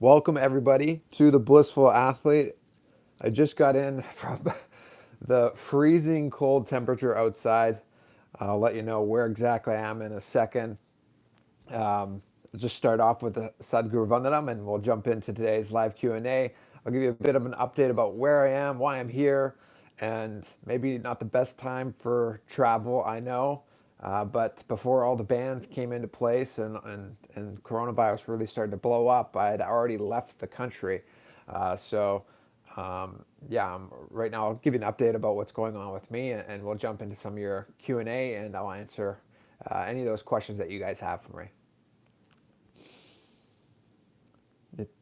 Welcome, everybody, to the Blissful Athlete. I just got in from the freezing cold temperature outside. I'll let you know where exactly I am in a second. I'll just start off with the Sadhguru Vandanam, and we'll jump into today's live Q&A. I'll give you a bit of an update about where I am, why I'm here, and maybe not the best time for travel, I know. But before all the bans came into place and coronavirus really started to blow up, I had already left the country. Right now I'll give you an update about what's going on with me, and we'll jump into some of your Q&A, and I'll answer any of those questions that you guys have for me.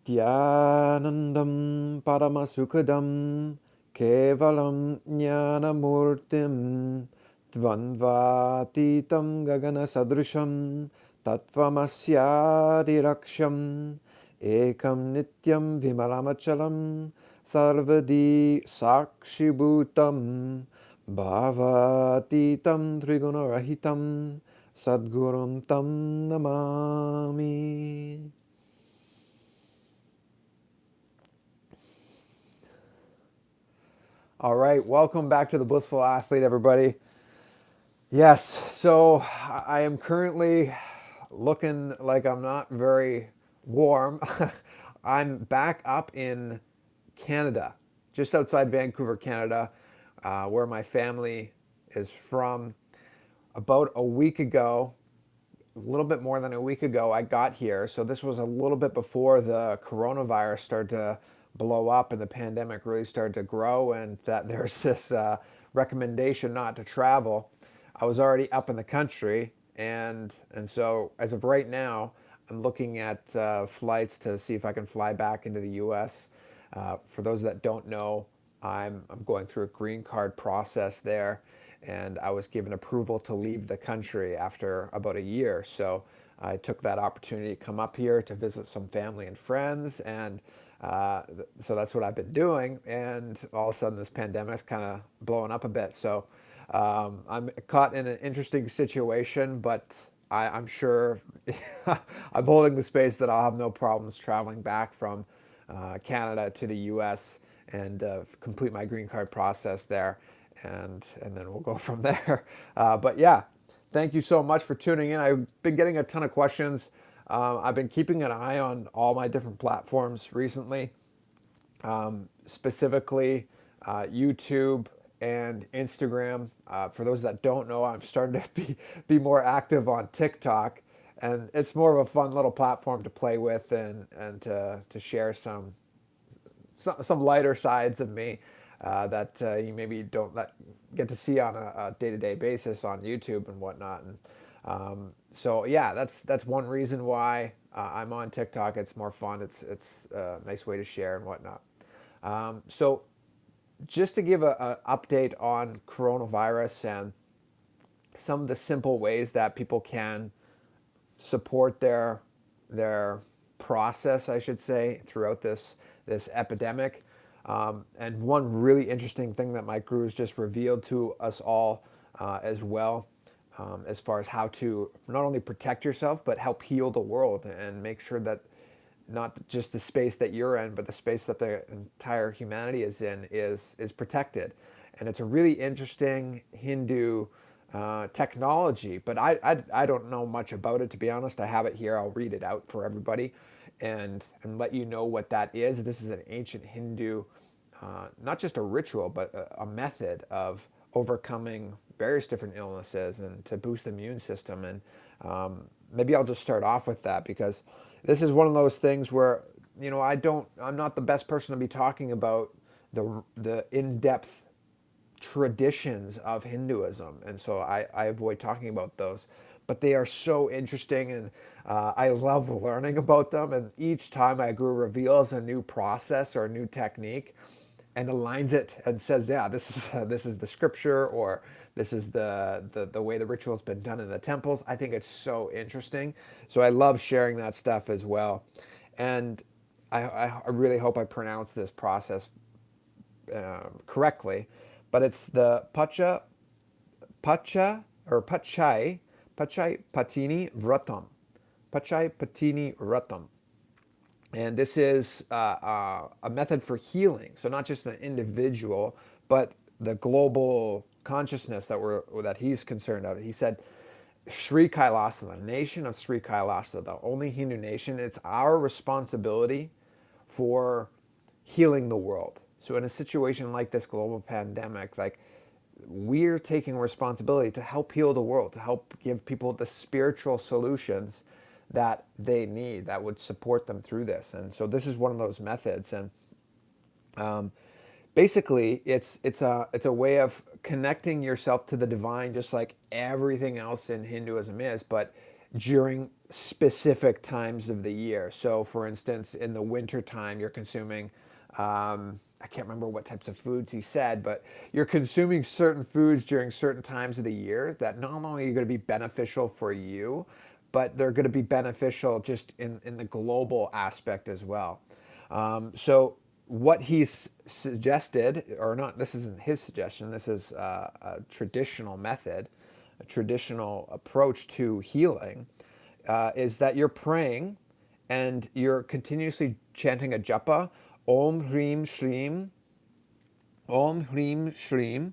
Nithyanandam Paramasukadam Kevalam Jnanamurtim Dvandvatitam Gagana Sadrisham Tattvamasyadiraksham Ekam Nityam Vimalamachalam Sarvadi Sakshibhutam Bhavatitam Trigunarahitam Sadgurum Tam Namami. All right, welcome back to the Blissful Athlete, everybody. Yes, so I am currently looking like I'm not very warm. I'm back up in Canada, just outside Vancouver, Canada, where my family is from. About a week ago, a little bit more than a week ago, I got here. So this was a little bit before the coronavirus started to blow up and the pandemic really started to grow, and that there's this recommendation not to travel. I was already up in the country, and so as of right now, I'm looking at flights to see if I can fly back into the U.S. For those that don't know, I'm going through a green card process there, and I was given approval to leave the country after about a year. So I took that opportunity to come up here to visit some family and friends, and so that's what I've been doing. And all of a sudden, this pandemic's kind of blowing up a bit. So I'm caught in an interesting situation, but I'm sure I'm holding the space that I'll have no problems traveling back from Canada to the U.S. and complete my green card process there, and then we'll go from there. But yeah, thank you so much for tuning in. I've been getting a ton of questions. I've been keeping an eye on all my different platforms recently, specifically YouTube and Instagram. For those that don't know, I'm starting to be more active on TikTok, and it's more of a fun little platform to play with and to share some lighter sides of me that you maybe don't get to see on a day-to-day basis on YouTube and whatnot. And so yeah, that's one reason why I'm on TikTok. It's more fun. It's a nice way to share and whatnot. So just to give a update on coronavirus and some of the simple ways that people can support their process, I should say, throughout this epidemic. And one really interesting thing that my gurus just revealed to us all as well, as far as how to not only protect yourself but help heal the world and make sure that not just the space that you're in, but the space that the entire humanity is in is protected. And it's a really interesting Hindu technology, but I don't know much about it, to be honest. I have it here. I'll read it out for everybody and let you know what that is. This is an ancient Hindu, not just a ritual, but a method of overcoming various different illnesses and to boost the immune system. And maybe I'll just start off with that because this is one of those things where, I'm not the best person to be talking about the in-depth traditions of Hinduism, and so I avoid talking about those. But they are so interesting, and I love learning about them. And each time my guru reveals a new process or a new technique, and aligns it and says, "Yeah, this is the scripture, or this is the way the ritual's been done in the temples." I think it's so interesting. So I love sharing that stuff as well, and I really hope I pronounce this process correctly, but it's the Pachai Patini Vratam. Pachai Patini Vratam. And this is a method for healing. So not just the individual, but the global consciousness that he's concerned of. He said, Sri Kailasa, the nation of Sri Kailasa, the only Hindu nation, it's our responsibility for healing the world. So in a situation like this global pandemic, like, we're taking responsibility to help heal the world, to help give people the spiritual solutions that they need that would support them through this. And so this is one of those methods. And um, basically, it's a way of connecting yourself to the divine, just like everything else in Hinduism is, but during specific times of the year. So, for instance, in the winter time, you're consuming. I can't remember what types of foods he said, but you're consuming certain foods during certain times of the year that not only are going to be beneficial for you, but they're going to be beneficial just in the global aspect as well. So what he's suggested, or not, this isn't his suggestion, this is a traditional method, a traditional approach to healing, is that you're praying and you're continuously chanting a japa, Om Hrim Shrim, Om Hrim Shrim,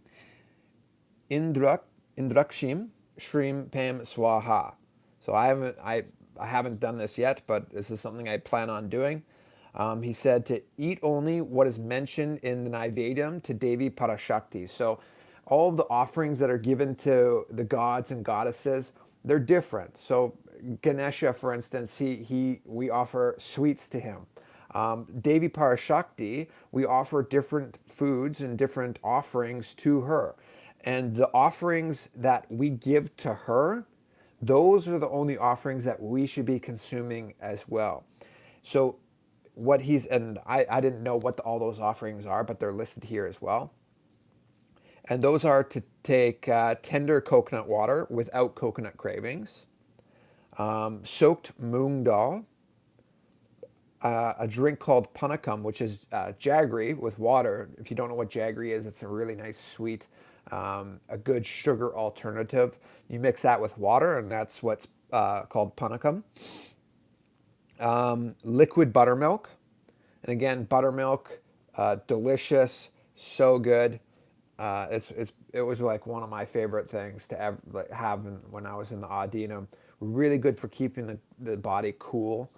Indrak, Indrakshim, Shrim Pam Swaha. So I haven't done this yet, but this is something I plan on doing. He said to eat only what is mentioned in the Naivedam to Devi Parashakti. So all of the offerings that are given to the gods and goddesses, they're different. So Ganesha, for instance, we offer sweets to him. Devi Parashakti, we offer different foods and different offerings to her. And the offerings that we give to her, those are the only offerings that we should be consuming as well. So and I didn't know what all those offerings are, but they're listed here as well. And those are to take tender coconut water without coconut cravings, soaked moong dal, a drink called panakam, which is jaggery with water. If you don't know what jaggery is, it's a really nice, sweet, a good sugar alternative. You mix that with water, and that's what's called panakam. Liquid buttermilk. And again, buttermilk, delicious, so good. It was like one of my favorite things to ever have when I was in the Adinam. Really good for keeping the body cool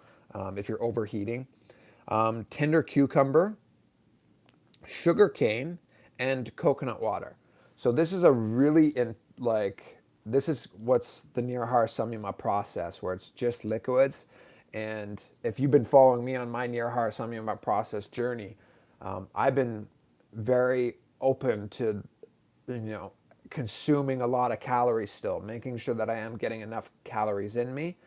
if you're overheating. Tender cucumber, sugar cane, and coconut water. So this is this is what's the Nirahara Samyama process, where it's just liquids. And if you've been following me on my Nirahara Samyama process journey, I've been very open to, consuming a lot of calories still, making sure that I am getting enough calories in me,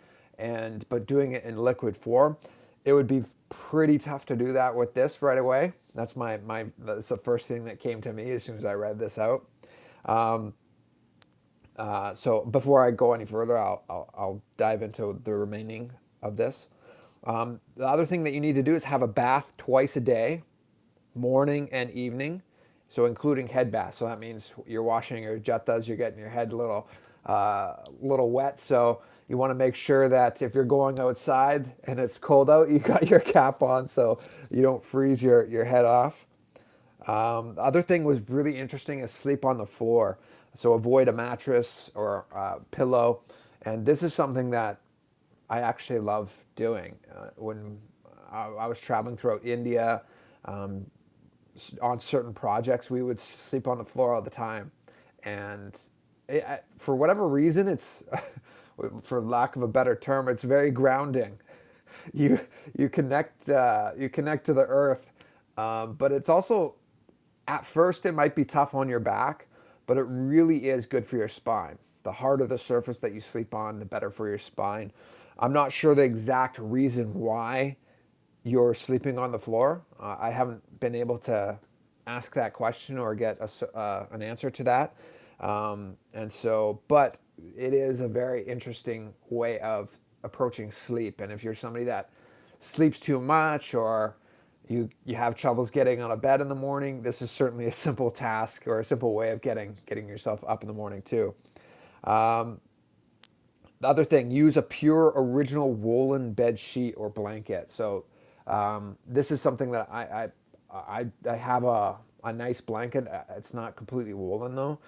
but doing it in liquid form. It would be pretty tough to do that with this right away. That's that's the first thing that came to me as soon as I read this out. So before I go any further, I'll dive into the remaining of this. The other thing that you need to do is have a bath twice a day, morning and evening. So including head bath. So that means you're washing your jatas, you're getting your head a little wet. So you want to make sure that if you're going outside and it's cold out, you got your cap on so you don't freeze your head off. The other thing was really interesting is sleep on the floor. So avoid a mattress or a pillow. And this is something that I actually love doing. When I was traveling throughout India, on certain projects, we would sleep on the floor all the time. And for whatever reason, it's, for lack of a better term, it's very grounding. You connect to the earth, but it's also, at first it might be tough on your back, but it really is good for your spine. The harder the surface that you sleep on, the better for your spine. I'm not sure the exact reason why you're sleeping on the floor. I haven't been able to ask that question or get an answer to that. But it is a very interesting way of approaching sleep. And if you're somebody that sleeps too much, or you have troubles getting out of bed in the morning, this is certainly a simple task or a simple way of getting yourself up in the morning too. The other thing, use a pure original woolen bed sheet or blanket. So This is something that I have a nice blanket. It's not completely woolen though.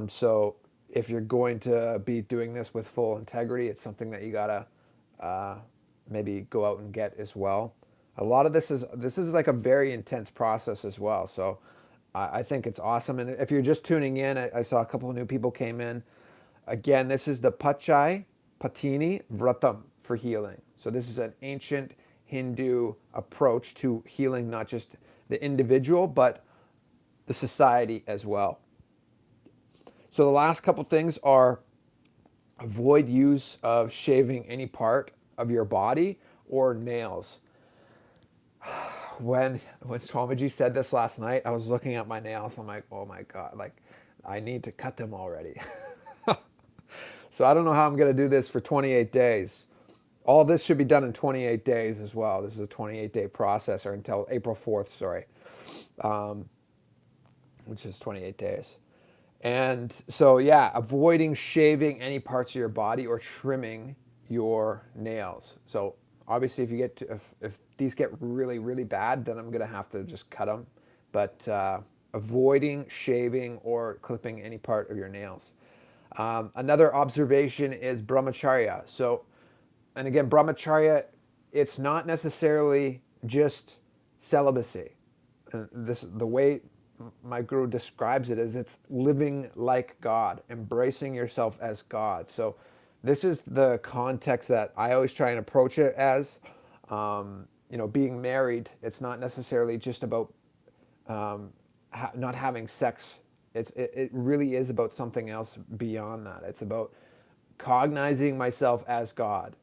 So if you're going to be doing this with full integrity, it's something that you gotta uh, maybe go out and get as well. A lot of this is like a very intense process as well. So I think it's awesome. And if you're just tuning in, I saw a couple of new people came in. Again, this is the Pachai Patini Vratam for healing. So this is an ancient Hindu approach to healing, not just the individual, but the society as well. So the last couple things are avoid use of shaving any part of your body or nails. When Swamiji said this last night, I was looking at my nails. I'm like, oh my God, like I need to cut them already. So I don't know how I'm going to do this for 28 days. All this should be done in 28 days as well. This is a 28-day process, or until April 4th, sorry, which is 28 days. And so, yeah, avoiding shaving any parts of your body or trimming your nails. So obviously, if these get really, really bad, then I'm going to have to just cut them. But avoiding shaving or clipping any part of your nails. Another observation is brahmacharya. So, and again, brahmacharya, it's not necessarily just celibacy. And the way my guru describes it is it's living like God, embracing yourself as God. So this is the context that I always try and approach it as. Being married, it's not necessarily just about not having sex. It really is about something else beyond that. It's about cognizing myself as God.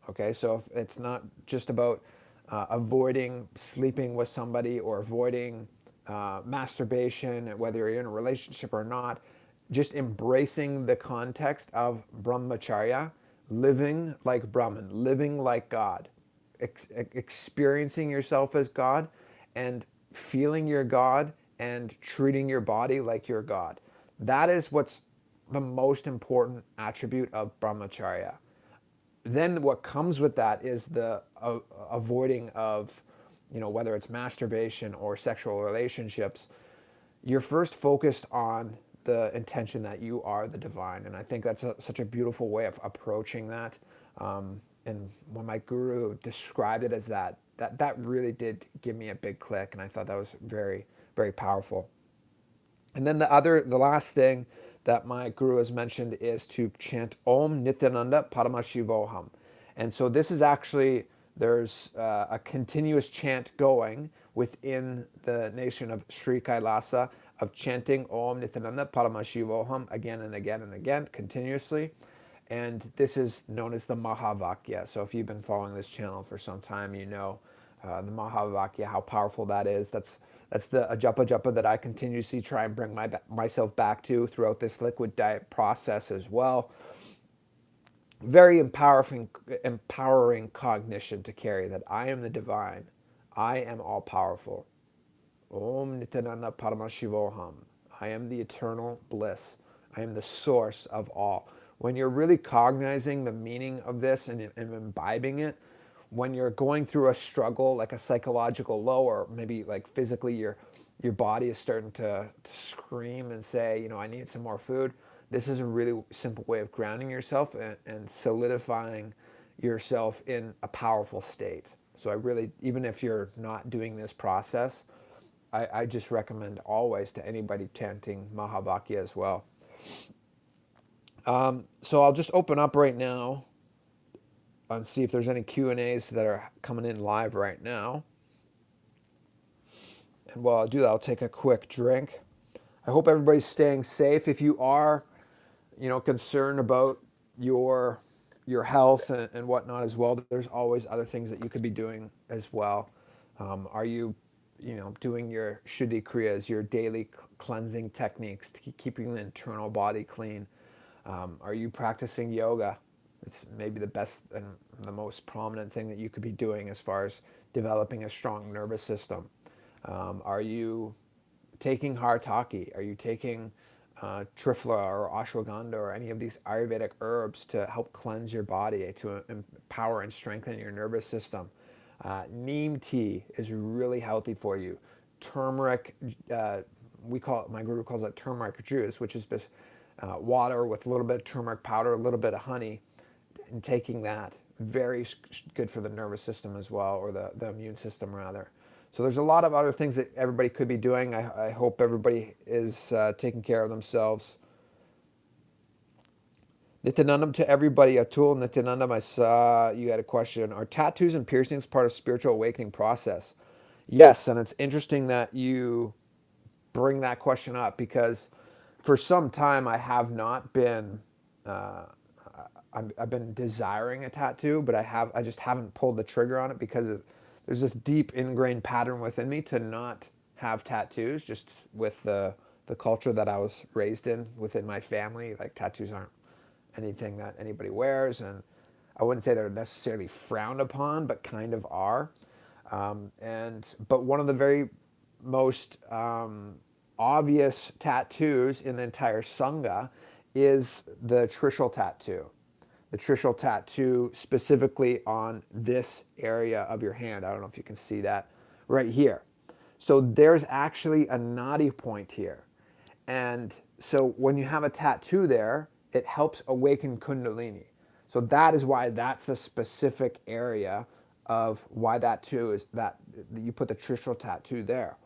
Okay, so if it's not just about avoiding sleeping with somebody or avoiding masturbation, whether you're in a relationship or not, just embracing the context of brahmacharya, living like Brahman, living like God, experiencing yourself as God, and feeling your God and treating your body like your God. That is what's the most important attribute of brahmacharya. Then what comes with that is the avoiding of, whether it's masturbation or sexual relationships. You're first focused on the intention that you are the divine, and I think that's such a beautiful way of approaching that. And when my guru described it as that really did give me a big click, and I thought that was very, very powerful. And then the last thing that my guru has mentioned is to chant Om Nithyananda Paramashivoham. And so this is actually, there's a continuous chant going within the nation of Sri Kailasa of chanting Om Nithyananda Paramashivoham again and again and again continuously. And this is known as the Maha Vaakya. So if you've been following this channel for some time, you know the Maha Vaakya, how powerful that is. That's the japa that I continuously try and bring myself back to throughout this liquid diet process as well. Very empowering cognition to carry that I am the divine. I am all powerful. Om Nityananda Paramashivoham. I am the eternal bliss. I am the source of all. When you're really cognizing the meaning of this and imbibing it, when you're going through a struggle, like a psychological low, or maybe like physically your body is starting to scream and say, I need some more food. This is a really simple way of grounding yourself and solidifying yourself in a powerful state. So I really, even if you're not doing this process, I just recommend always to anybody chanting Maha Vaakya as well. So I'll just open up right now and see if there's any Q&As that are coming in live right now. And while I do that, I'll take a quick drink. I hope everybody's staying safe. If you are, concerned about your health and whatnot as well, there's always other things that you could be doing as well. Are you, doing your Shuddhi Kriyas, your daily cleansing techniques to keeping the internal body clean? Are you practicing yoga? It's maybe the best and the most prominent thing that you could be doing as far as developing a strong nervous system. Are you taking Haritaki? Are you taking Trifla or Ashwagandha or any of these Ayurvedic herbs to help cleanse your body, to empower and strengthen your nervous system? Neem tea is really healthy for you. Turmeric, we call it, my guru calls it turmeric juice, which is just water with a little bit of turmeric powder, a little bit of honey, and taking that, very good for the nervous system as well, or the immune system rather. So there's a lot of other things that everybody could be doing. I hope everybody is taking care of themselves. Nithyanandam to everybody. Atul, Nithyanandam, I saw you had a question. Are tattoos and piercings part of spiritual awakening process? Yes, and it's interesting that you bring that question up because for some time I have not been I've been desiring a tattoo, but I just haven't pulled the trigger on it because there's this deep ingrained pattern within me to not have tattoos, just with the culture that I was raised in within my family. Like, tattoos aren't anything that anybody wears, and I wouldn't say they're necessarily frowned upon, but kind of are. But one of the very most obvious tattoos in the entire Sangha is the Trishul tattoo. The Trishul tattoo specifically on this area of your hand. I don't know if you can see that right here. So there's actually a nadi point here. And so when you have a tattoo there, it helps awaken Kundalini. So that is why that's the specific area of why that too is that you put the Trishul tattoo there.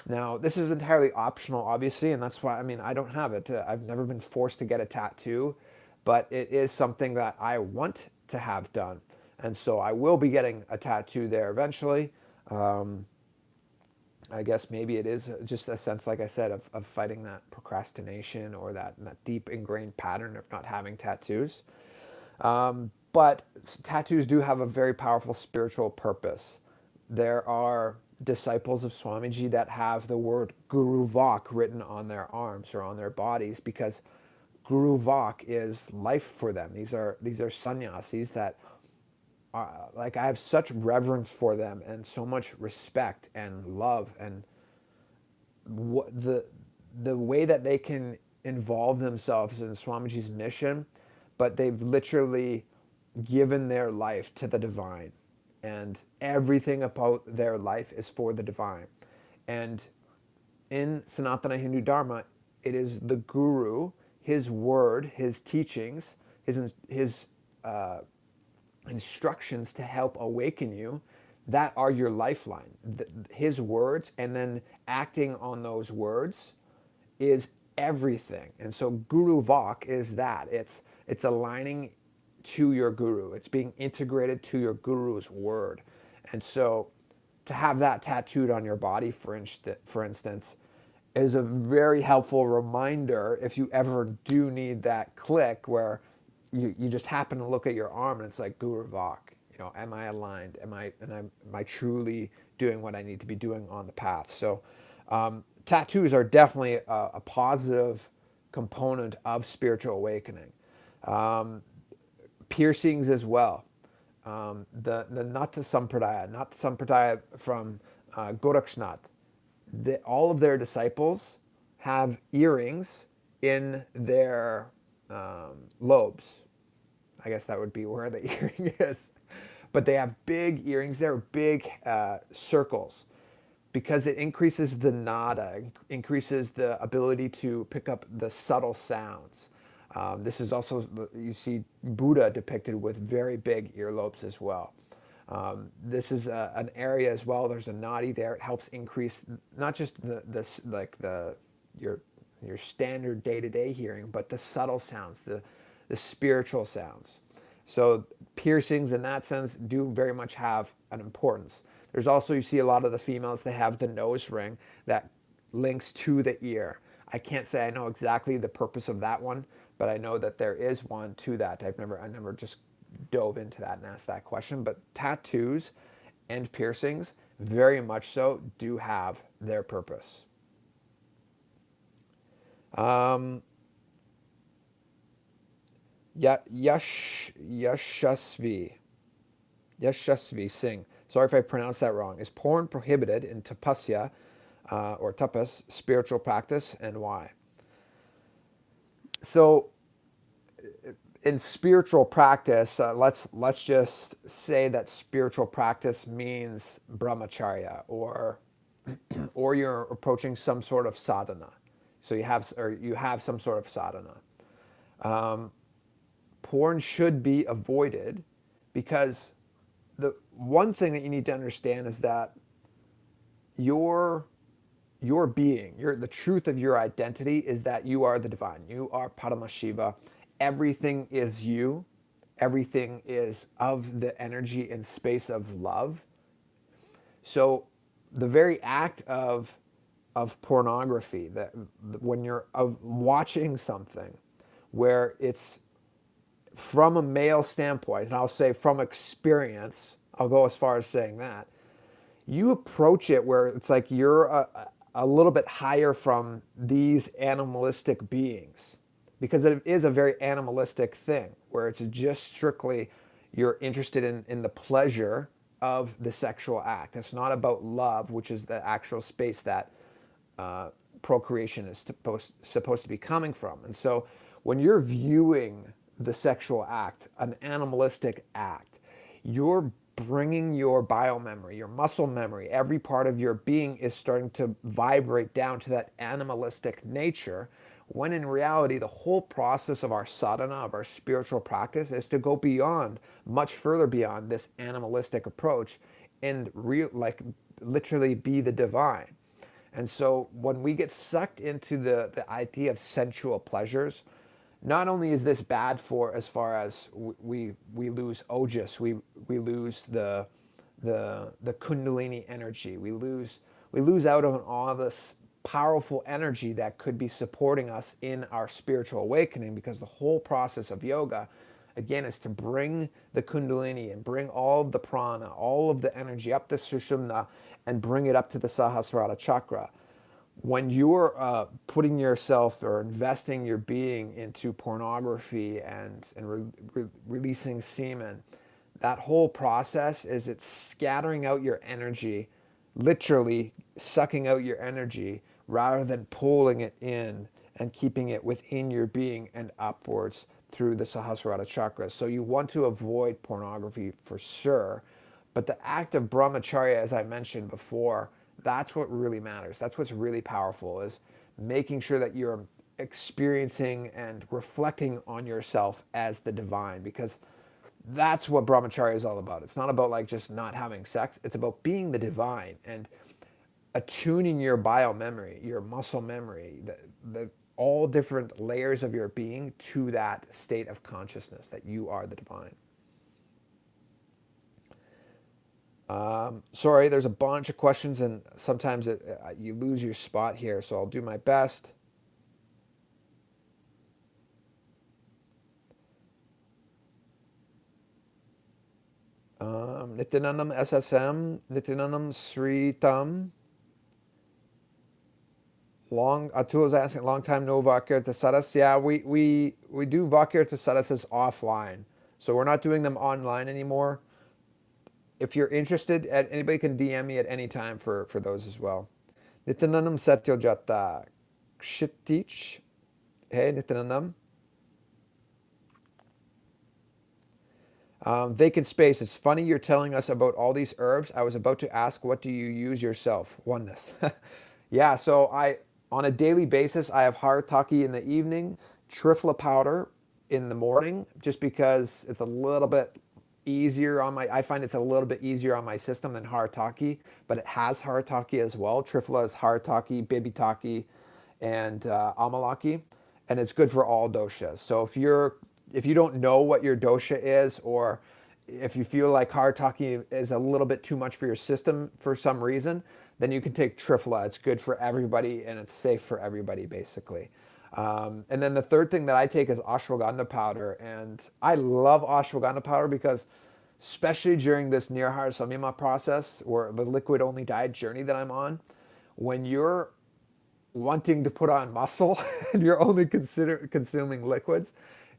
Now, this is entirely optional, obviously, and that's why, I mean, I don't have it. I've never been forced to get a tattoo, but it is something that I want to have done. And so I will be getting a tattoo there eventually. I guess maybe it is just a sense, like I said, of fighting that procrastination or that deep ingrained pattern of not having tattoos. But tattoos do have a very powerful spiritual purpose. There are disciples of Swamiji that have the word Guru Vak written on their arms or on their bodies because Guru Vak is life for them. These are sannyasis that are, like, I have such reverence for them and so much respect and love, and the way that they can involve themselves in Swamiji's mission, but they've literally given their life to the divine, and everything about their life is for the divine. And in Sanatana Hindu Dharma, it is the guru, his word, his teachings, his instructions to help awaken you, that are your lifeline. His words, and then acting on those words, is everything. And so Guru Vak is that. It's aligning to your guru. It's being integrated to your guru's word. And so to have that tattooed on your body, for instance, is a very helpful reminder if you ever do need that click where you just happen to look at your arm and it's like, Guru Vak, am I aligned? Am I truly doing what I need to be doing on the path? So tattoos are definitely a positive component of spiritual awakening. Piercings as well. The Nata Sampradaya from Gorakshnath, all of their disciples have earrings in their lobes. I guess that would be where the earring is. But they have big earrings there, big circles, because it increases the nada, increases the ability to pick up the subtle sounds. This is also, you see Buddha depicted with very big earlobes as well. This is an area as well. There's a nadi there. It helps increase not just your standard day-to-day hearing, but the subtle sounds, the spiritual sounds. So piercings in that sense do very much have an importance. There's also, you see a lot of the females, they have the nose ring that links to the ear. I can't say I know exactly the purpose of that one, but I know that there is one to that. I never just dove into that and asked that question. But tattoos and piercings, very much so, do have their purpose. Yashasvi Singh. Sorry if I pronounced that wrong. Is porn prohibited in tapasya or tapas, spiritual practice, and why? So in spiritual practice, let's just say that spiritual practice means brahmacharya, or you're approaching some sort of sadhana. So you have some sort of sadhana. Porn should be avoided because the one thing that you need to understand is that your your being, the truth of your identity is that you are the divine. You are Paramashiva. Everything is you. Everything is of the energy and space of love. So the very act of pornography, that when you're watching something where it's from a male standpoint, and I'll say from experience, I'll go as far as saying that, you approach it where it's like you're a little bit higher from these animalistic beings, because it is a very animalistic thing where it's just strictly you're interested in the pleasure of the sexual act. It's not about love, which is the actual space that procreation is supposed to be coming from. And so when you're viewing the sexual act, an animalistic act, you're bringing your biomemory, your muscle memory, every part of your being is starting to vibrate down to that animalistic nature, when in reality, the whole process of our sadhana, of our spiritual practice, is to go beyond, much further beyond this animalistic approach and literally be the divine. And so when we get sucked into the idea of sensual pleasures, not only is this bad for as far as we lose ojas, we lose the kundalini energy, we lose out on all this powerful energy that could be supporting us in our spiritual awakening, because the whole process of yoga, again, is to bring the kundalini and bring all of the prana, all of the energy up the sushumna, and bring it up to the sahasrara chakra. When you're putting yourself or investing your being into pornography and releasing semen, that whole process is it's scattering out your energy, literally sucking out your energy, rather than pulling it in and keeping it within your being and upwards through the Sahasrara chakra. So you want to avoid pornography for sure. But the act of brahmacharya, as I mentioned before, that's what really matters. That's what's really powerful, is making sure that you're experiencing and reflecting on yourself as the divine, because that's what brahmacharya is all about. It's not about like just not having sex. It's about being the divine and attuning your biomemory, your muscle memory, the all different layers of your being to that state of consciousness that you are the divine. Sorry, there's a bunch of questions, and sometimes you lose your spot here, so I'll do my best. Nithyanandam SSM, Nithyanandam Sri Tam. Atul is asking, long time no Vaakya Sadas. Yeah, we do Vaakya Sadas offline, so we're not doing them online anymore. If you're interested, anybody can DM me at any time for those as well. Nithyanandam Satyojata Kshitich. Hey, Nithyanandam. Vacant space. It's funny you're telling us about all these herbs. I was about to ask, what do you use yourself? Oneness. Yeah, so on a daily basis, I have haritaki in the evening, triphala powder in the morning, just because it's a little bit easier I find it's a little bit easier on my system than haritaki, but it has haritaki as well. Triphala is haritaki, bibitaki, and amalaki, and it's good for all doshas. So if you don't know what your dosha is, or if you feel like haritaki is a little bit too much for your system for some reason, then you can take triphala. It's good for everybody, and it's safe for everybody, basically. And then the third thing that I take is ashwagandha powder. And I love ashwagandha powder because, especially during this nirhara samyama process, or the liquid only diet journey that I'm on, when you're wanting to put on muscle and you're only consuming liquids,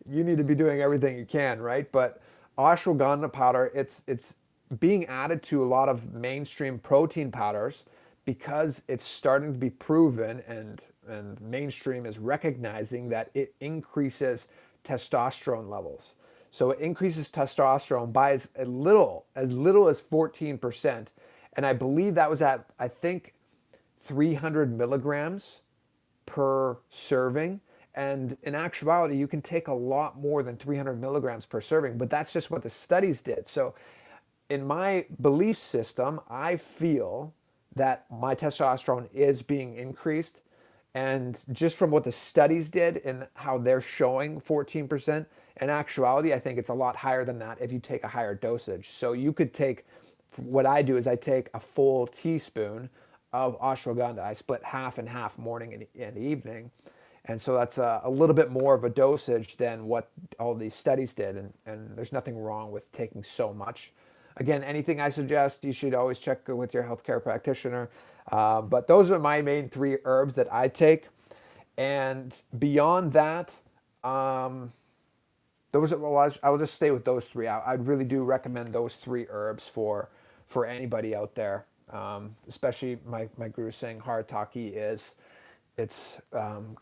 you need to be doing everything you can, right? But ashwagandha powder, it's being added to a lot of mainstream protein powders because it's starting to be proven, and mainstream is recognizing that it increases testosterone levels. So it increases testosterone by as little as 14%. And I believe that was at, I think, 300 milligrams per serving. And in actuality, you can take a lot more than 300 milligrams per serving, but that's just what the studies did. So in my belief system, I feel that my testosterone is being increased. And just from what the studies did and how they're showing 14%, in actuality, I think it's a lot higher than that if you take a higher dosage. So you could take, what I do is I take a full teaspoon of ashwagandha. I split half and half, morning and evening. And so that's a little bit more of a dosage than what all these studies did. And there's nothing wrong with taking so much. Again, anything I suggest, you should always check with your healthcare practitioner. But those are my main three herbs that I take. And beyond that, I'll just stay with those three. I really do recommend those three herbs for anybody out there, especially my guru saying harataki is it's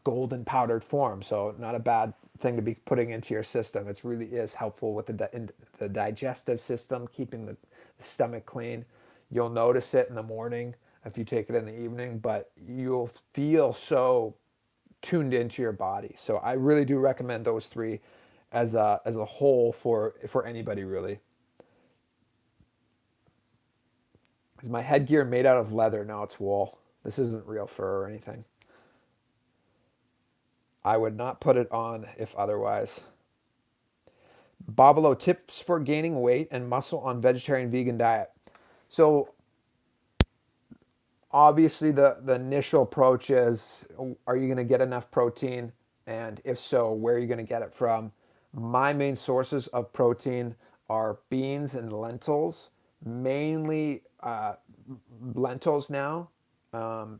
golden powdered form, so not a bad thing to be putting into your system. It really is helpful with the digestive system, keeping the stomach clean. You'll notice it in the morning if you take it in the evening, but you'll feel so tuned into your body. So I really do recommend those three as a whole for anybody really. Is my headgear made out of leather? No, it's wool. This isn't real fur or anything. I would not put it on if otherwise. Bavalo, tips for gaining weight and muscle on vegetarian vegan diet. So obviously the initial approach is, are you going to get enough protein? And if so, where are you going to get it from? My main sources of protein are beans and lentils, mainly lentils now,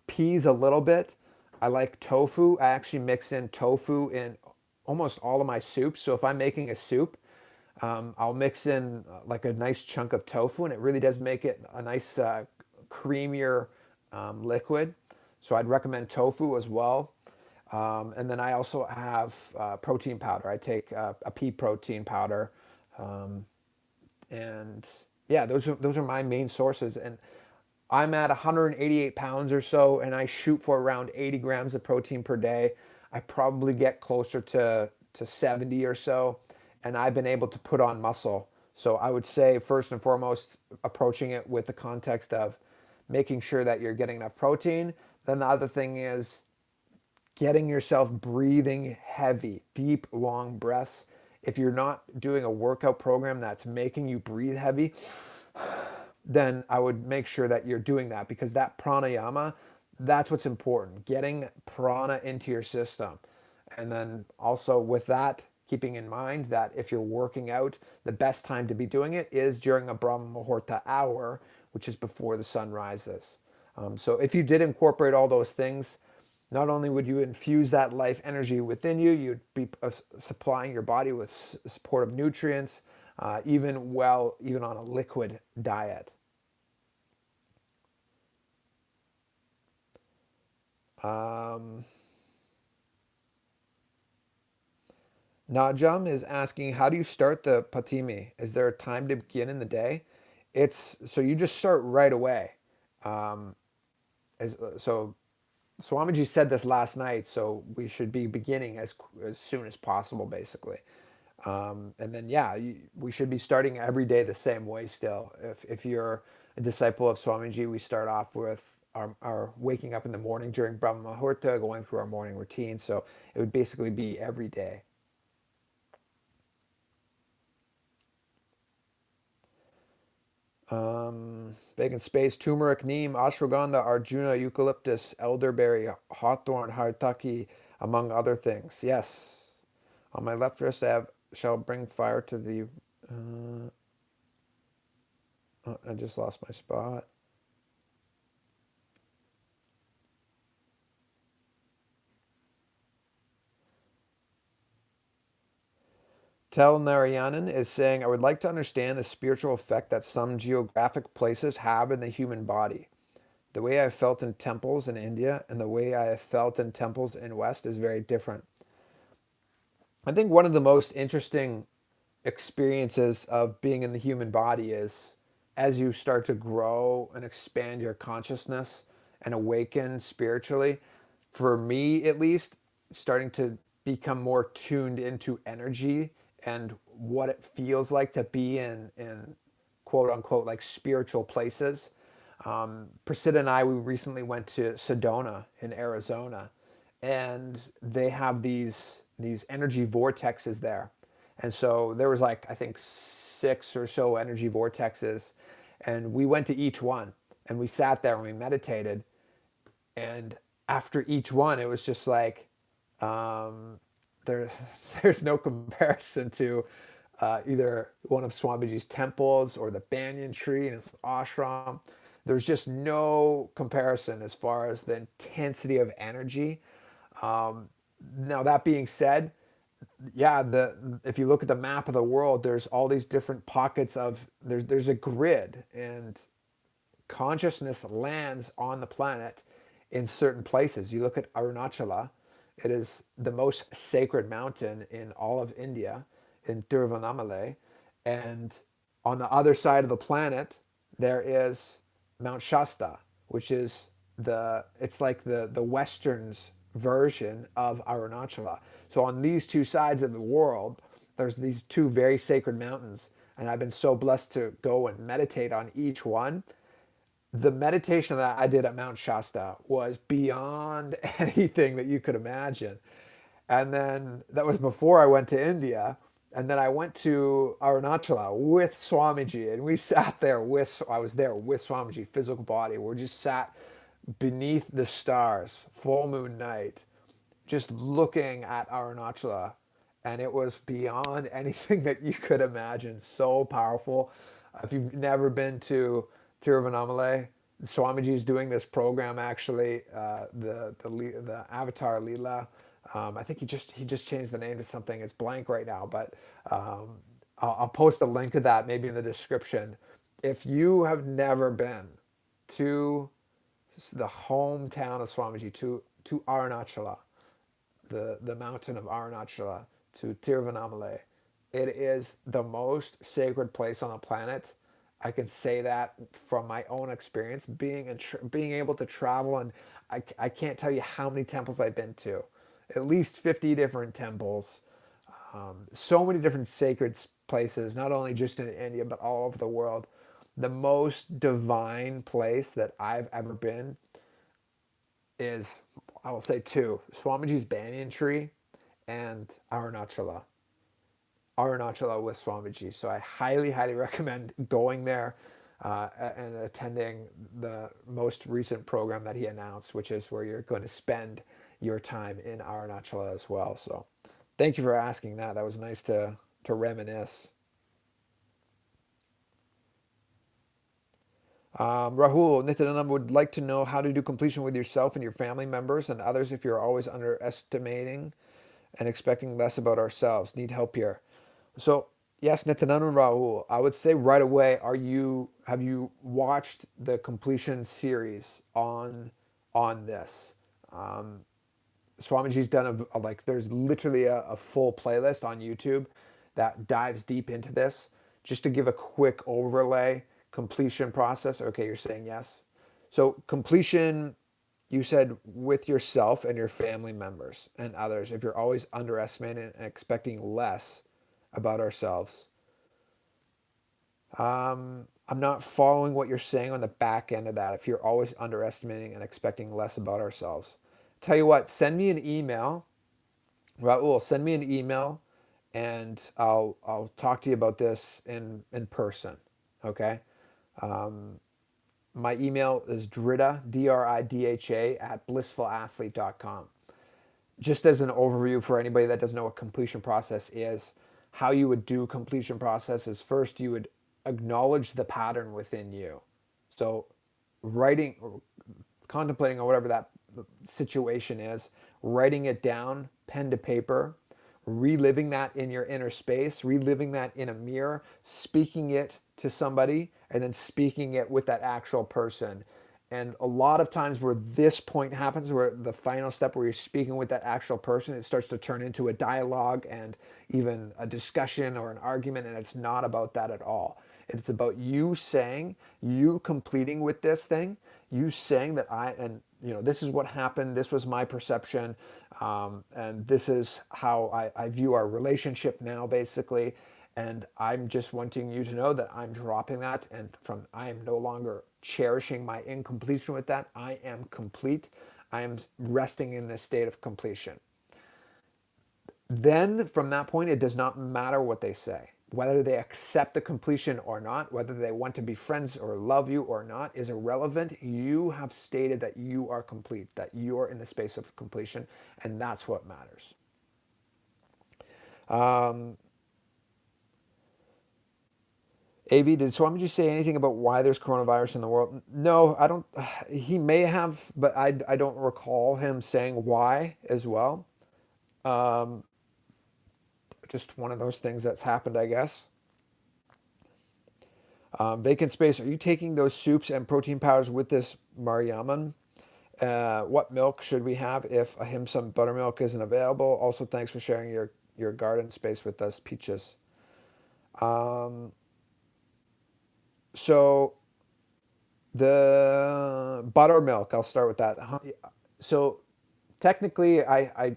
peas a little bit. I like tofu. I actually mix in tofu in almost all of my soups. So if I'm making a soup, I'll mix in like a nice chunk of tofu, and it really does make it a nice creamier liquid. So I'd recommend tofu as well. And then I also have protein powder. I take a pea protein powder, and yeah, those are my main sources. And I'm at 188 pounds or so, and I shoot for around 80 grams of protein per day. I probably get closer to 70 or so, and I've been able to put on muscle. So I would say first and foremost, approaching it with the context of making sure that you're getting enough protein. Then the other thing is getting yourself breathing heavy, deep, long breaths. If you're not doing a workout program that's making you breathe heavy, then I would make sure that you're doing that, because that pranayama, that's what's important. Getting prana into your system. And then also with that, keeping in mind that if you're working out, the best time to be doing it is during a Brahma Muhurta hour, which is before the sun rises. So if you did incorporate all those things, not only would you infuse that life energy within you, you'd be supplying your body with supportive nutrients, even on a liquid diet. Najam is asking, how do you start the Patimi? Is there a time to begin in the day? So you just start right away. So Swamiji said this last night, so we should be beginning as soon as possible, basically. And then, yeah, we should be starting every day the same way still. If you're a disciple of Swamiji, we start off with our waking up in the morning during Brahma Muhurta, going through our morning routine. So it would basically be every day. Vacant space, turmeric, neem, ashwagandha, arjuna, eucalyptus, elderberry, hawthorn, haritaki, among other things. Yes. On my left wrist shall bring fire to the... I just lost my spot. Tel Narayanan is saying, I would like to understand the spiritual effect that some geographic places have in the human body. The way I felt in temples in India and the way I have felt in temples in West is very different. I think one of the most interesting experiences of being in the human body is as you start to grow and expand your consciousness and awaken spiritually, for me at least, starting to become more tuned into energy and what it feels like to be in quote unquote like spiritual places. Priscilla and I, we recently went to Sedona in Arizona, and they have these energy vortexes there. And so there was like I think six or so energy vortexes, and we went to each one and we sat there and we meditated. And after each one, it was just like um, there, there's no comparison to either one of Swamiji's temples or the banyan tree in his ashram. There's just no comparison as far as the intensity of energy. Um, Now that being said, yeah, the if you look at the map of the world, there's all these different pockets of there's a grid, and consciousness lands on the planet in certain places. You look at Arunachala, it is the most sacred mountain in all of India, in Tiruvannamalai. And on the other side of the planet, there is Mount Shasta, which is it's like the Western's version of Arunachala. So on these two sides of the world, there's these two very sacred mountains. And I've been so blessed to go and meditate on each one. The meditation that I did at Mount Shasta was beyond anything that you could imagine. And then that was before I went to India. And then I went to Arunachala with Swamiji, and we sat there I was there with Swamiji, physical body. We just sat beneath the stars, full moon night, just looking at Arunachala. And it was beyond anything that you could imagine. So powerful. If you've never been to Tiruvannamalai, Swamiji is doing this program actually, the Avatar Leela. I think he just changed the name to something. It's blank right now, but I'll post a link to that maybe in the description. If you have never been to the hometown of Swamiji, to Arunachala, the mountain of Arunachala, to Tiruvannamalai, it is the most sacred place on the planet. I can say that from my own experience, being able to travel, and I can't tell you how many temples I've been to, at least 50 different temples, so many different sacred places, not only just in India but all over the world. The most divine place that I've ever been is, I will say two: Swamiji's banyan tree and Arunachala with Swamiji. So I highly, highly recommend going there and attending the most recent program that he announced, which is where you're going to spend your time in Arunachala as well. So thank you for asking that. That was nice to reminisce. Rahul, Nithyananda would like to know how to do completion with yourself and your family members and others if you're always underestimating and expecting less about ourselves. Need help here. So yes, Nityananda and Rahul, I would say right away, have you watched the completion series on this? Um, Swamiji's done like there's literally a full playlist on YouTube that dives deep into this. Just to give a quick overlay, completion process. Okay, you're saying yes. So completion, you said with yourself and your family members and others. If you're always underestimating and expecting less about ourselves, I'm not following what you're saying on the back end of that. If you're always underestimating and expecting less about ourselves, tell you what, send me an email. Raul, send me an email, and I'll talk to you about this in person. Okay. My email is Dridha, Dridha, at blissfulathlete.com. Just as an overview for anybody that doesn't know what completion process is, how you would do completion process is first you would acknowledge the pattern within you. So writing, contemplating or whatever that situation is, writing it down, pen to paper, reliving that in your inner space, reliving that in a mirror, speaking it to somebody, and then speaking it with that actual person. And a lot of times where this point happens, where the final step where you're speaking with that actual person, it starts to turn into a dialogue and even a discussion or an argument. And it's not about that at all. It's about you saying, you completing with this thing, you saying that this is what happened. This was my perception. And this is how I view our relationship now, basically. And I'm just wanting you to know that I'm dropping that, and I am no longer cherishing my incompletion with that. I am complete. I am resting in this state of completion. Then from that point, it does not matter what they say. Whether they accept the completion or not, whether they want to be friends or love you or not, is irrelevant. You have stated that you are complete, that you are in the space of completion, and that's what matters. AV, did Swamiji say anything about why there's coronavirus in the world? No, I don't. He may have, but I don't recall him saying why as well. Just one of those things that's happened, I guess. Vacant space. Are you taking those soups and protein powders with this Mariaman? What milk should we have if ahimsa buttermilk isn't available? Also, thanks for sharing your garden space with us, Peaches. So the buttermilk, I'll start with that. So technically, I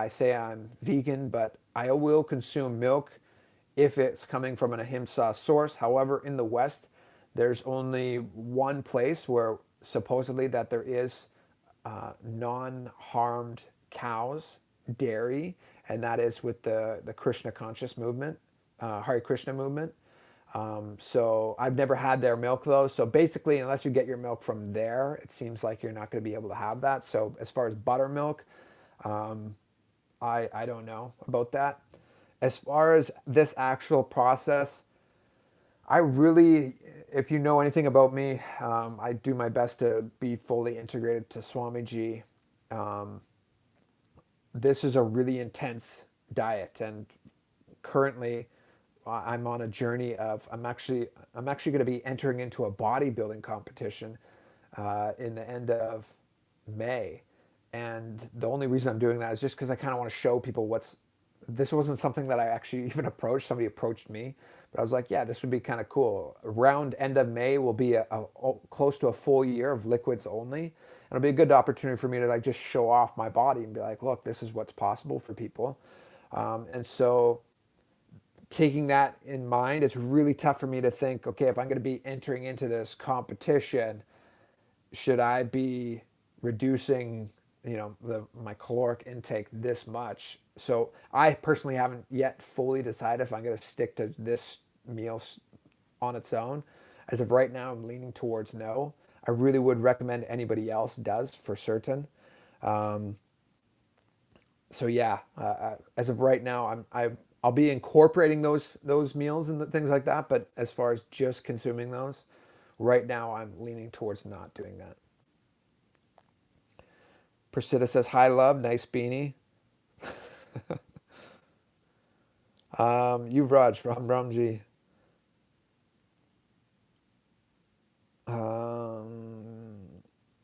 say I'm vegan, but I will consume milk if it's coming from an ahimsa source. However, in the West, there's only one place where supposedly that there is non-harmed cows, dairy, and that is with the Krishna conscious movement, Hare Krishna movement. So I've never had their milk though. So basically, unless you get your milk from there, it seems like you're not going to be able to have that. So as far as buttermilk, I don't know about that. As far as this actual process, I really, if you know anything about me, I do my best to be fully integrated to Swamiji. This is a really intense diet, and currently I'm on a journey of I'm actually going to be entering into a bodybuilding competition in the end of May, and the only reason I'm doing that is just because I kind of want to show people what's. This wasn't something that I actually even approached. Somebody approached me, but I was like, yeah, this would be kind of cool. Around end of May will be a close to a full year of liquids only. And it'll be a good opportunity for me to like just show off my body and be like, look, this is what's possible for people. And so taking that in mind, it's really tough for me to think, okay, if I'm going to be entering into this competition, should I be reducing, my caloric intake this much? So I personally haven't yet fully decided if I'm going to stick to this meal on its own. As of right now, I'm leaning towards no. I really would recommend anybody else does for certain. Um, so yeah, as of right now, I'll be incorporating those meals and things like that. But as far as just consuming those, right now I'm leaning towards not doing that. Persida says hi, love, nice beanie. Yuvraj from Ramji.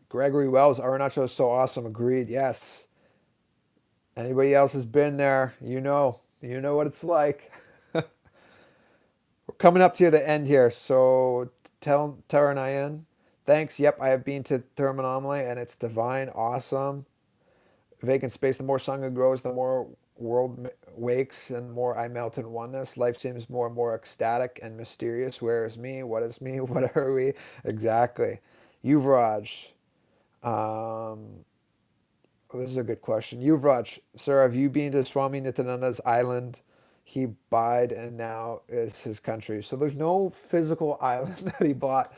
Gregory Wells, Arunachal is so awesome. Agreed. Yes. Anybody else has been there, you know what it's like. We're coming up to the end here, so tell Taranayan. Thanks. Yep, I have been to Thermanomaly and it's divine, awesome. Vacant space. The more Sangha grows, the more world wakes, and more I melt in oneness. Life seems more and more ecstatic and mysterious. Where is me? What is me? What are we? Exactly. Yuvraj. Um, this is a good question. Yuvraj, sir, have you been to Swami Nityananda's island? He bought and now is his country. So there's no physical island that he bought.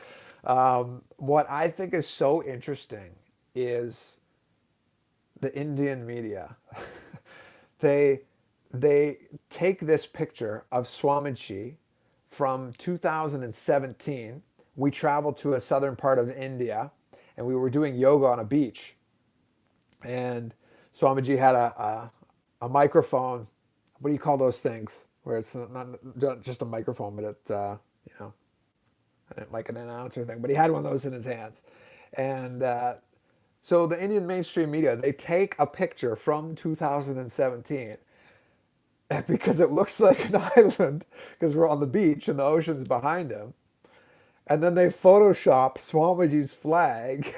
What I think is so interesting is the Indian media. they they take this picture of Swamiji from 2017. We traveled to a southern part of India and we were doing yoga on a beach. And Swamiji had a microphone. What do you call those things? Where it's not just a microphone, but it's, like an announcer thing. But he had one of those in his hands. And so the Indian mainstream media, they take a picture from 2017 because it looks like an island because we're on the beach and the ocean's behind him. And then they Photoshop Swamiji's flag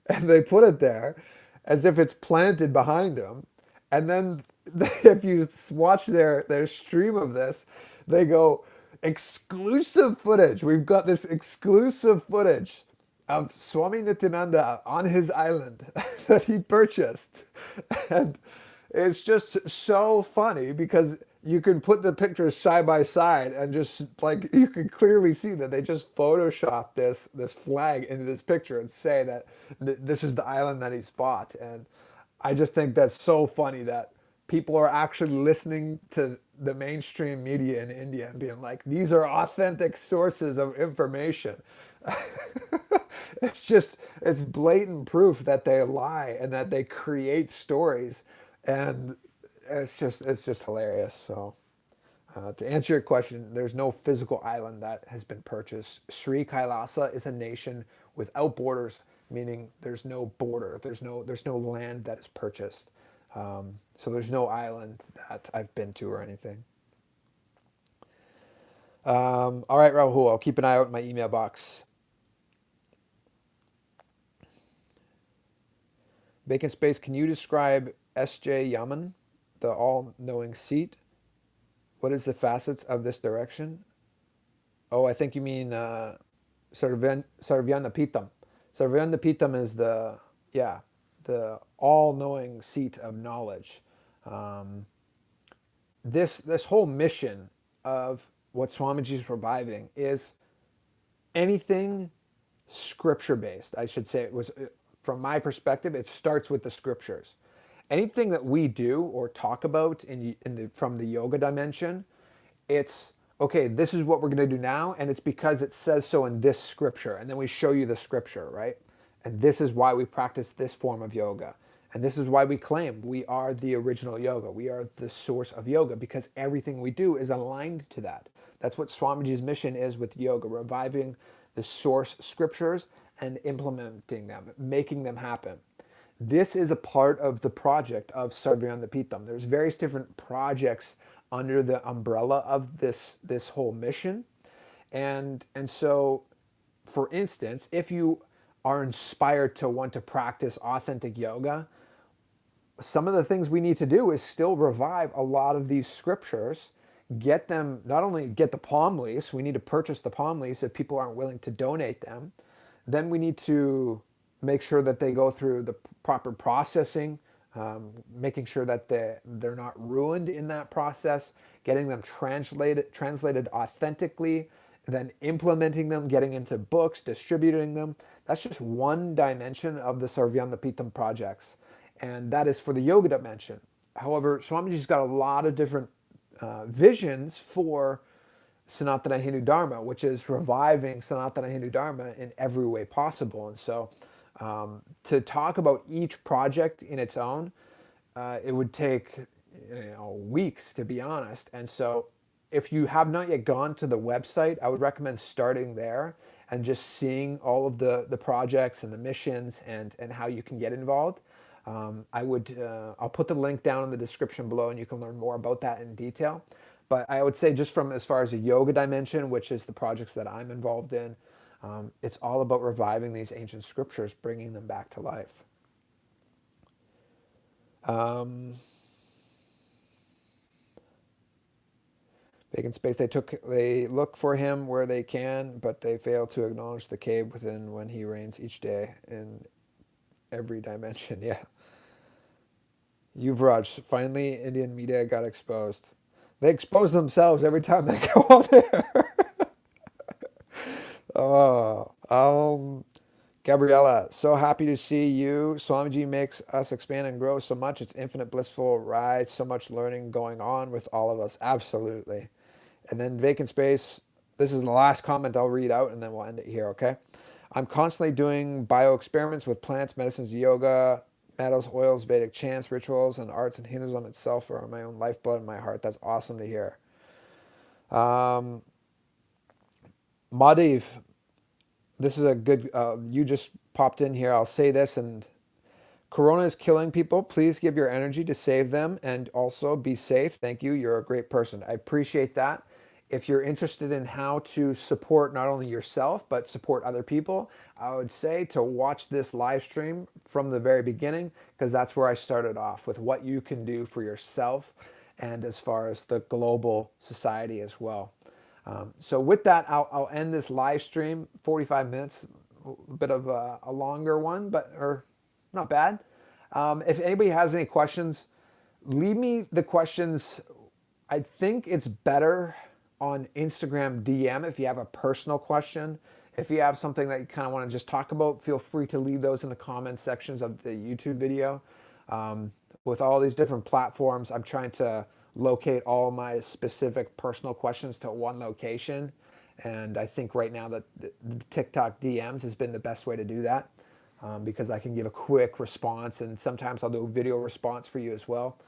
and they put it there as if it's planted behind him. And then if you watch their stream of this, they go, exclusive footage. We've got this exclusive footage of Swami Nithyananda on his island that he purchased. And it's just so funny because you can put the pictures side by side and just like you can clearly see that they just photoshopped this flag into this picture and say that this is the island that he's bought. And I just think that's so funny that people are actually listening to the mainstream media in India and being like, these are authentic sources of information. It's blatant proof that they lie and that they create stories, and it's just hilarious. So to answer your question, there's no physical island that has been purchased. Sri Kailasa is a nation without borders, meaning there's no border, there's no land that is purchased. So there's no island that I've been to or anything. All right, Rahul, I'll keep an eye out in my email box. Vacant space, can you describe S.J. Yaman, the all-knowing seat? What is the facets of this direction? Oh, I think you mean Sarvyanapitham. Sarvyanapitham is yeah, the all-knowing seat of knowledge. Um, this whole mission of what Swamiji is reviving is anything scripture based. I should say it was from my perspective. It starts with the scriptures. Anything that we do or talk about from the yoga dimension, it's okay. This is what we're going to do now, and it's because it says so in this scripture, and then we show you the scripture, right? And this is why we practice this form of yoga. And this is why we claim we are the original yoga. We are the source of yoga because everything we do is aligned to that. That's what Swamiji's mission is with yoga, reviving the source scriptures and implementing them, making them happen. This is a part of the project of Sarvyanapitham. There's various different projects under the umbrella of this whole mission. And so, for instance, if you are inspired to want to practice authentic yoga, some of the things we need to do is still revive a lot of these scriptures, get them, not only get the palm leaves, we need to purchase the palm leaves if people aren't willing to donate them. Then we need to make sure that they go through the proper processing, making sure that they're not ruined in that process, getting them translated authentically, then implementing them, getting into books, distributing them. That's just one dimension of the Sarvyanapitham projects. And that is for the yoga dimension. However, Swamiji's got a lot of different visions for Sanatana Hindu Dharma, which is reviving Sanatana Hindu Dharma in every way possible. And so to talk about each project in its own, it would take weeks, to be honest. And so if you have not yet gone to the website, I would recommend starting there and just seeing all of the projects and the missions and how you can get involved. I'll put the link down in the description below and you can learn more about that in detail. But I would say just from as far as a yoga dimension, which is the projects that I'm involved in, it's all about reviving these ancient scriptures, bringing them back to life. Vacant space. They look for him where they can, but they fail to acknowledge the cave within when he reigns each day in every dimension. Yeah. Yuvraj, finally Indian media got exposed. They expose themselves every time they go on there. Gabriella, so happy to see you. Swamiji makes us expand and grow so much. It's infinite blissful ride. So much learning going on with all of us. Absolutely. And then vacant space. This is the last comment I'll read out, and then we'll end it here. Okay. I'm constantly doing bio experiments with plants, medicines, yoga, metals, oils, Vedic chants, rituals, and arts and Hinduism itself are my own lifeblood and my heart. That's awesome to hear. Madhav, this is a good, you just popped in here. I'll say this, and Corona is killing people. Please give your energy to save them and also be safe. Thank you. You're a great person. I appreciate that. If you're interested in how to support not only yourself, but support other people, I would say to watch this live stream from the very beginning, because that's where I started off with what you can do for yourself and as far as the global society as well. So with that, I'll end this live stream, 45 minutes, a bit of a longer one, but or not bad. If anybody has any questions, leave me the questions. I think it's better on Instagram DM if you have a personal question. If you have something that you kind of want to just talk about, feel free to leave those in the comment sections of the YouTube video. With all these different platforms, I'm trying to locate all my specific personal questions to one location. And I think right now that the TikTok DMs has been the best way to do that, because I can give a quick response, and sometimes I'll do a video response for you as well.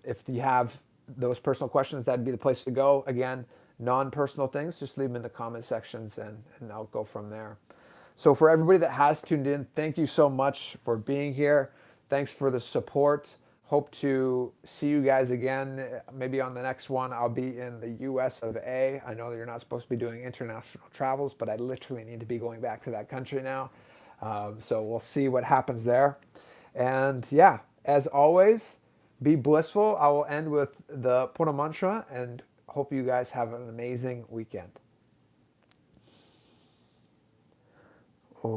If you have those personal questions, that'd be the place to go. Again, non-personal things, just leave them in the comment sections, and I'll go from there. So for everybody that has tuned in, thank you so much for being here. Thanks for the support. Hope to see you guys again. Maybe on the next one, I'll be in the US of A. I know that you're not supposed to be doing international travels, but I literally need to be going back to that country now. So we'll see what happens there. And yeah, as always, be blissful. I will end with the Purna mantra and hope you guys have an amazing weekend. Om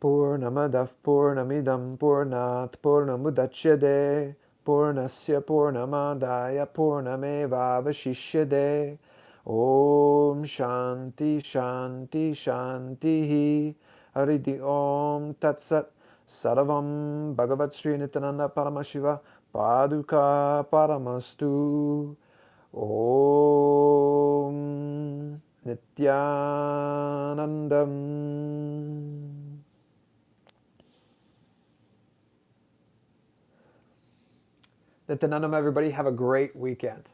Purnamadav Purnamidam Purnat Purnamudachyade Purnasya Purnamadaya Purnamevavashishyade. Om Shanti Shanti Shanti Haridi Om Tatsat Sarvam Bhagavat Sri Nithyananda Paramashiva Paduka Paramastu. Om Nithyanandam. Nithyanandam, everybody. Have a great weekend.